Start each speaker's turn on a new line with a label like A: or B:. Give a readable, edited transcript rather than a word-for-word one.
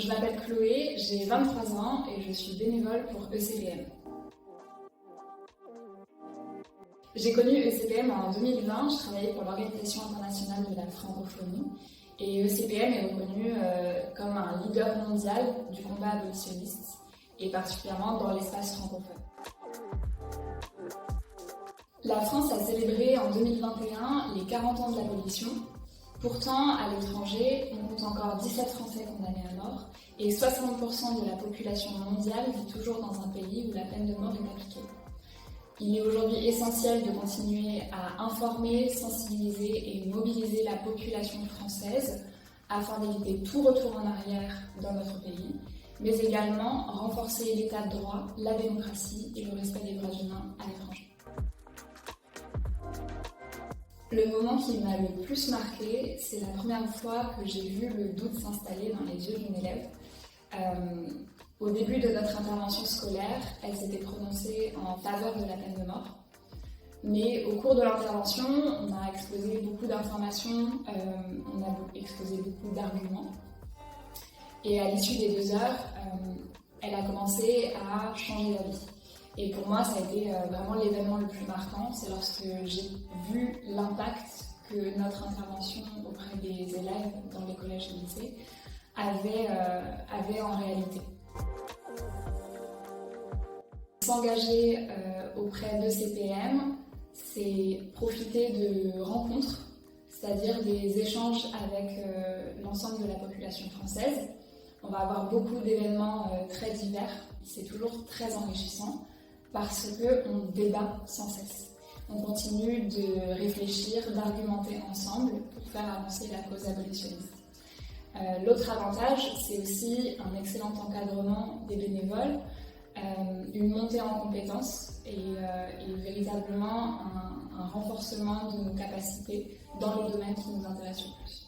A: je m'appelle Chloé, j'ai 23 ans et je suis bénévole pour ECPM. J'ai connu ECPM en 2020, je travaillais pour l'Organisation internationale de la francophonie et ECPM est reconnu comme un leader mondial du combat abolitionniste et particulièrement dans l'espace francophone. La France a célébré en 2021 les 40 ans de l'abolition. Pourtant, à l'étranger, on compte encore 17 Français condamnés à mort et 60% de la population mondiale vit toujours dans un pays où la peine de mort est appliquée. Il est aujourd'hui essentiel de continuer à informer, sensibiliser et mobiliser la population française afin d'éviter tout retour en arrière dans notre pays, mais également renforcer l'état de droit, la démocratie et le respect des droits humains à l'étranger. Le moment qui m'a le plus marqué, c'est la première fois que j'ai vu le doute s'installer dans les yeux d'une élève. Au début de notre intervention scolaire, elle s'était prononcée en faveur de la peine de mort. Mais au cours de l'intervention, on a exposé beaucoup d'informations, on a exposé beaucoup d'arguments. Et à l'issue des 2 heures, elle a commencé à changer d'avis. Et pour moi, ça a été vraiment l'événement le plus marquant, c'est lorsque j'ai vu l'impact que notre intervention auprès des élèves dans les collèges et lycées avait en réalité. S'engager auprès de CPM, c'est profiter de rencontres, c'est-à-dire des échanges avec l'ensemble de la population française. On va avoir beaucoup d'événements très divers, c'est toujours très enrichissant parce qu'on débat sans cesse. On continue de réfléchir, d'argumenter ensemble pour faire avancer la cause abolitionniste. L'autre avantage, c'est aussi un excellent encadrement des bénévoles, une montée en compétences et véritablement un renforcement de nos capacités dans les domaines qui nous intéressent le plus.